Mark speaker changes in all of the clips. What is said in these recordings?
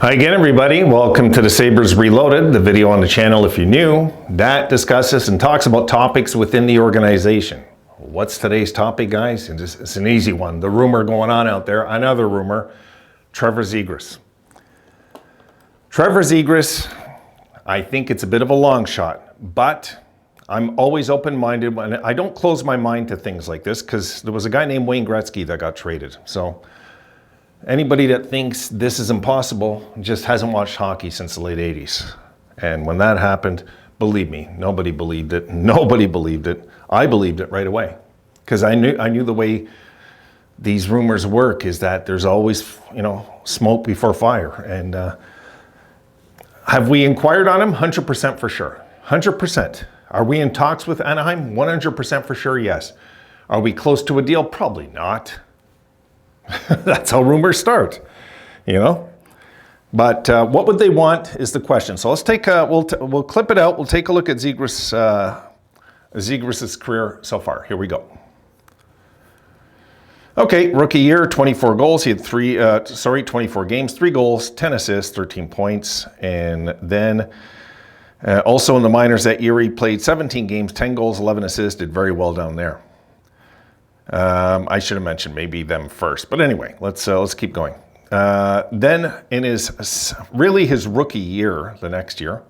Speaker 1: Hi again, everybody. Welcome to the Sabres Reloaded, the video on the channel, if you're new, that discusses and talks about topics within the organization. What's today's topic, guys? It's an easy one. The rumor going on out there, another rumor, Trevor Zegras. Trevor Zegras, I think it's a bit of a long shot, but I'm always open-minded. I don't close my mind to things like this because there was a guy named Wayne Gretzky that got traded. So anybody that thinks this is impossible just hasn't watched hockey since the late 80s. And when that happened, believe me, nobody believed it. Nobody believed it. I believed it right away. Because I knew the way these rumors work is that there's always, smoke before fire. And have we inquired on him? 100% for sure. 100%. Are we in talks with Anaheim? 100% for sure, yes. Are we close to a deal? Probably not. That's how rumors start, But what would they want is the question. So let's take we'll clip it out. We'll take a look at Zegras's career so far. Here we go. Okay, rookie year, 24 goals. He had 24 games, 3 goals, 10 assists, 13 points, and then also in the minors that year, he played 17 games, 10 goals, 11 assists. Did very well down there. I should have mentioned maybe them first, but anyway, let's keep going. Then in his rookie year, the next year,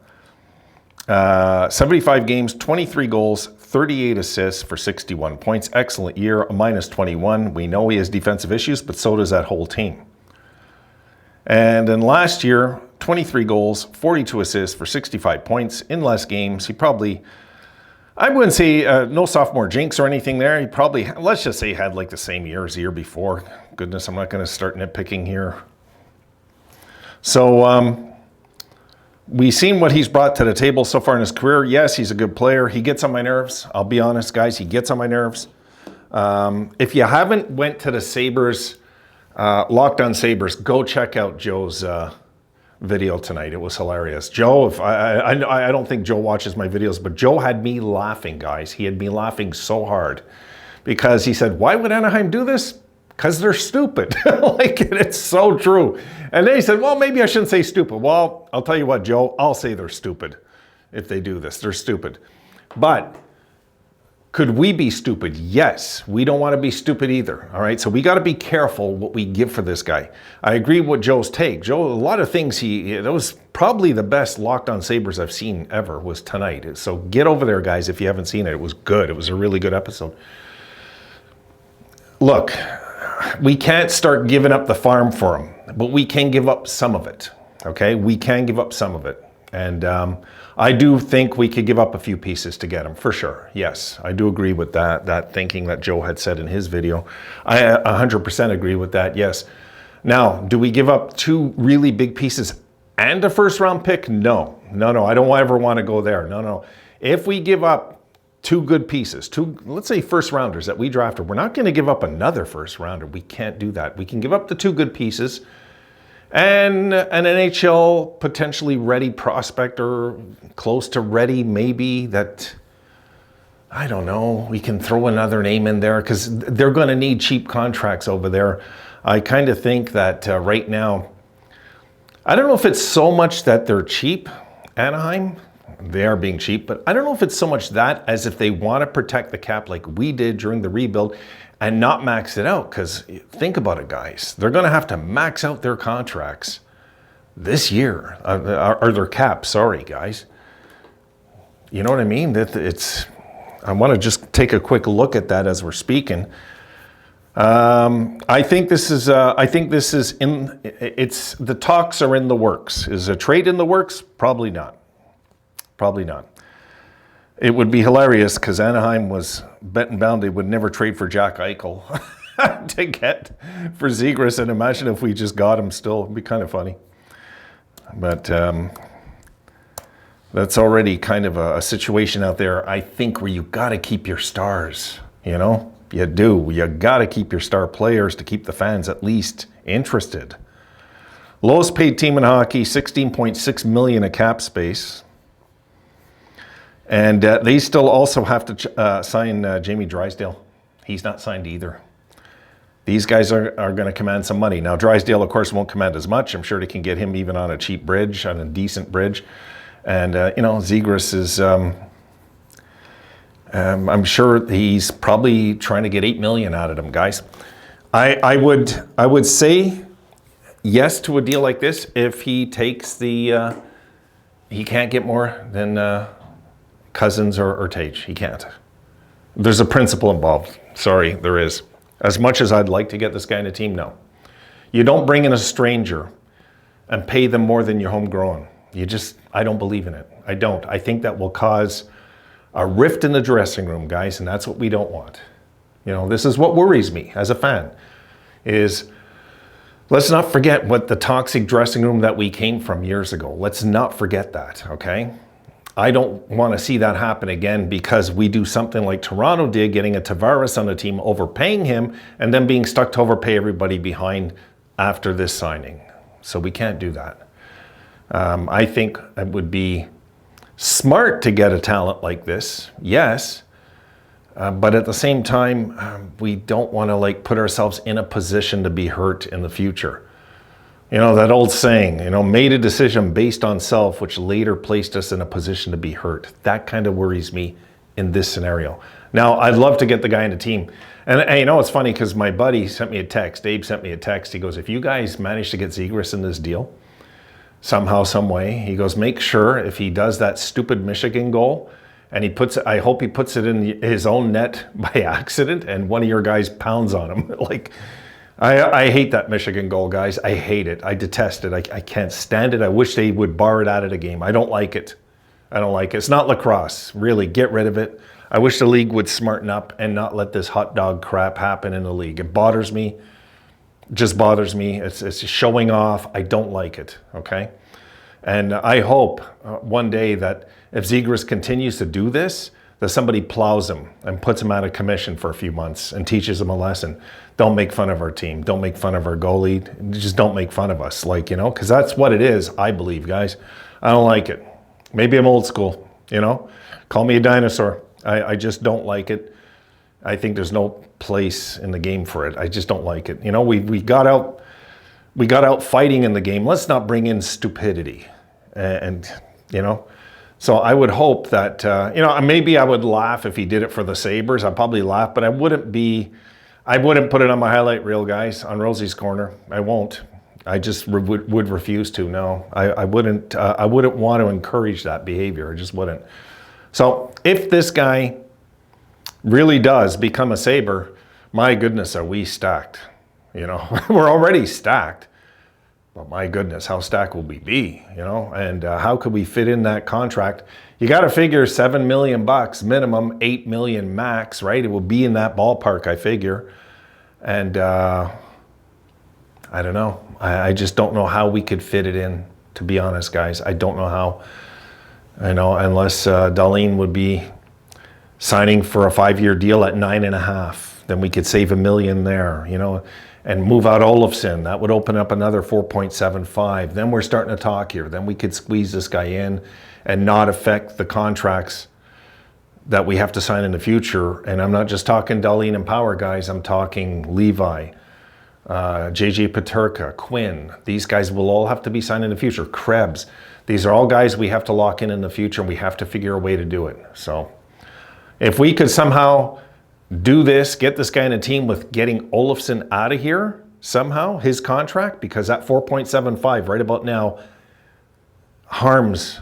Speaker 1: 75 games, 23 goals, 38 assists for 61 points. Excellent year, a -21. We know he has defensive issues, but so does that whole team. And then last year, 23 goals, 42 assists for 65 points in less games. He probably, I wouldn't say no sophomore jinx or anything there. He probably, let's just say he had like the same year as the year before. Goodness, I'm not going to start nitpicking here. So we've seen what he's brought to the table so far in his career. Yes, he's a good player. He gets on my nerves. I'll be honest, guys. He gets on my nerves. If you haven't went to the Sabres, Locked On Sabres, go check out Joe's video tonight. It was hilarious. Joe, I don't think Joe watches my videos, but Joe had me laughing, guys. He had me laughing so hard because he said, why would Anaheim do this? Because they're stupid. It's so true. And then he said, well, maybe I shouldn't say stupid. Well, I'll tell you what, Joe, I'll say they're stupid if they do this. They're stupid. But could we be stupid? Yes. We don't want to be stupid either. All right. So we got to be careful what we give for this guy. I agree with Joe's take. Joe, a lot of things that was probably the best Locked On Sabres I've seen ever was tonight. So get over there, guys, if you haven't seen it. It was good. It was a really good episode. Look, we can't start giving up the farm for him, but we can give up some of it. Okay. We can give up some of it. And I do think we could give up a few pieces to get him, for sure. Yes, I do agree with that thinking that Joe had said in his video. I 100% agree with that, yes. Now, do we give up 2 really big pieces and a first-round pick? No, I don't ever want to go there. No. If we give up 2 good pieces, 2, let's say first-rounders that we drafted, we're not going to give up another first-rounder. We can't do that. We can give up the 2 good pieces and an NHL potentially ready prospect or close to ready, maybe, that, I don't know, we can throw another name in there because they're going to need cheap contracts over there. I kind of think that right now, I don't know if it's so much that they're cheap, Anaheim. They are being cheap, but I don't know if it's so much that as if they want to protect the cap like we did during the rebuild and not max it out. Because think about it, guys. They're going to have to max out their contracts this year, or their cap. Sorry, guys. You know what I mean? I want to just take a quick look at that as we're speaking. I think this is the talks are in the works. Is a trade in the works? Probably not. Probably not. It would be hilarious because Anaheim was bet and bound they would never trade for Jack Eichel to get for Zegras. And imagine if we just got him still. It'd be kind of funny. But that's already kind of a situation out there, I think, where you got to keep your stars. You do. You got to keep your star players to keep the fans at least interested. Lowest paid team in hockey, $16.6 million of cap space. And they still also have to sign Jamie Drysdale. He's not signed either. these guys are going to command some money. Now, Drysdale, of course, won't command as much. I'm sure they can get him even on a cheap bridge, on a decent bridge. And, Zegras is, I'm sure he's probably trying to get $8 million out of them, guys. I would say yes to a deal like this if he takes the, he can't get more than Cousins or Tage. He can't. There's a principle involved. Sorry, there is. As much as I'd like to get this guy in a team, no. You don't bring in a stranger and pay them more than your homegrown. I don't believe in it. I don't. I think that will cause a rift in the dressing room, guys, and that's what we don't want. This is what worries me as a fan, is let's not forget what the toxic dressing room that we came from years ago. Let's not forget that, okay? I don't want to see that happen again because we do something like Toronto did, getting a Tavares on the team, overpaying him, and then being stuck to overpay everybody behind after this signing. So we can't do that. I think it would be smart to get a talent like this, yes, but at the same time, we don't want to put ourselves in a position to be hurt in the future. That old saying, made a decision based on self, which later placed us in a position to be hurt. That kind of worries me in this scenario. Now, I'd love to get the guy in the team. And it's funny because my buddy sent me a text. Abe sent me a text. He goes, if you guys manage to get Zegras in this deal, somehow, some way, he goes, make sure if he does that stupid Michigan goal, and I hope he puts it in his own net by accident, and one of your guys pounds on him. I hate that Michigan goal, guys. I hate it. I detest it. I can't stand it. I wish they would bar it out of the game. I don't like it. I don't like it. It's not lacrosse. Really, get rid of it. I wish the league would smarten up and not let this hot dog crap happen in the league. It bothers me. Just bothers me. It's showing off. I don't like it, okay? And I hope one day that if Zegras continues to do this, that somebody plows him and puts him out of commission for a few months and teaches him a lesson. Don't make fun of our team. Don't make fun of our goalie. Just don't make fun of us, because that's what it is, I believe, guys. I don't like it. Maybe I'm old school, Call me a dinosaur. I just don't like it. I think there's no place in the game for it. I just don't like it. We got out fighting in the game. Let's not bring in stupidity. So I would hope that, maybe I would laugh if he did it for the Sabres. I'd probably laugh, but I wouldn't put it on my highlight reel, guys, on Rosie's Corner. I won't. I just would refuse to. No, I wouldn't want to encourage that behavior. I just wouldn't. So if this guy really does become a Sabre, my goodness, are we stacked? We're already stacked. But my goodness, how stacked will we be, And how could we fit in that contract? You got to figure $7 million minimum, $8 million max, right? It will be in that ballpark, I figure. And I don't know. I just don't know how we could fit it in, to be honest, guys. I don't know how. Unless Darlene would be signing for a 5-year deal at 9.5, then we could save $1 million there, and move out Olofsson. That would open up another 4.75. Then we're starting to talk here. Then we could squeeze this guy in and not affect the contracts that we have to sign in the future. And I'm not just talking Darlene and Power, guys. I'm talking Levi, JJ Peterka, Quinn. These guys will all have to be signed in the future. Krebs. These are all guys we have to lock in the future, and we have to figure a way to do it. So if we could somehow do this, get this guy in a team with getting Olofsson out of here somehow, his contract, because that 4.75 right about now harms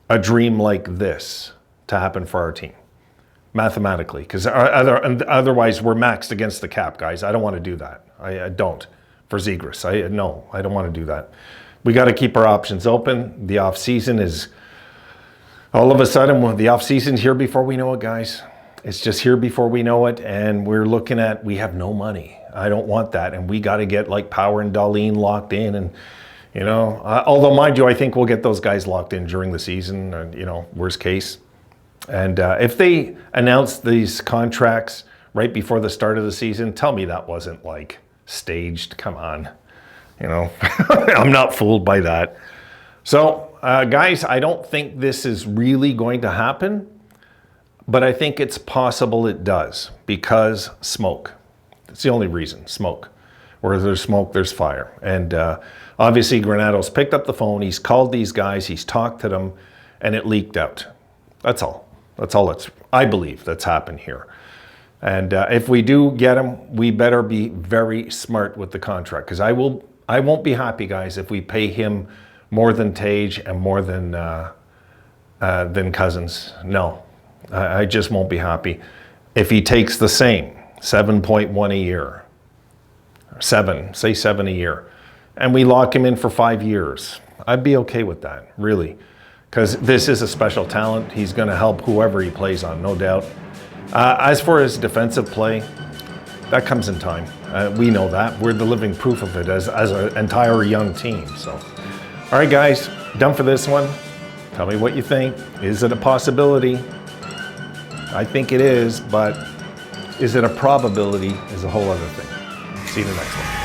Speaker 1: a dream like this to happen for our team, mathematically, because otherwise we're maxed against the cap, guys. I don't want to do that. I don't. For Zegras, I don't want to do that. We got to keep our options open. The off season is all of a sudden, the off season's here before we know it, guys. It's just here before we know it, and we're looking at, we have no money. I don't want that, and we got to get Power and Darlene locked in, and although mind you, I think we'll get those guys locked in during the season, worst case. And if they announce these contracts right before the start of the season, tell me that wasn't staged. Come on, I'm not fooled by that. So guys, I don't think this is really going to happen. But I think it's possible it does, because smoke. It's the only reason. Smoke. Where there's smoke, there's fire. And obviously Granato's picked up the phone, he's called these guys, he's talked to them, and it leaked out. That's all. That's all I believe that's happened here. And if we do get him, we better be very smart with the contract, because I won't be happy, guys, if we pay him more than Tage and more than Cousins. No, I just won't be happy. If he takes the same, 7.1 a year, say 7 a year, and we lock him in for 5 years, I'd be okay with that, really. Because this is a special talent. He's going to help whoever he plays on, no doubt. As for his defensive play, that comes in time. We know that. We're the living proof of it as an entire young team. So, all right, guys, done for this one. Tell me what you think. Is it a possibility? I think it is, but is it a probability is a whole other thing. See you in the next one.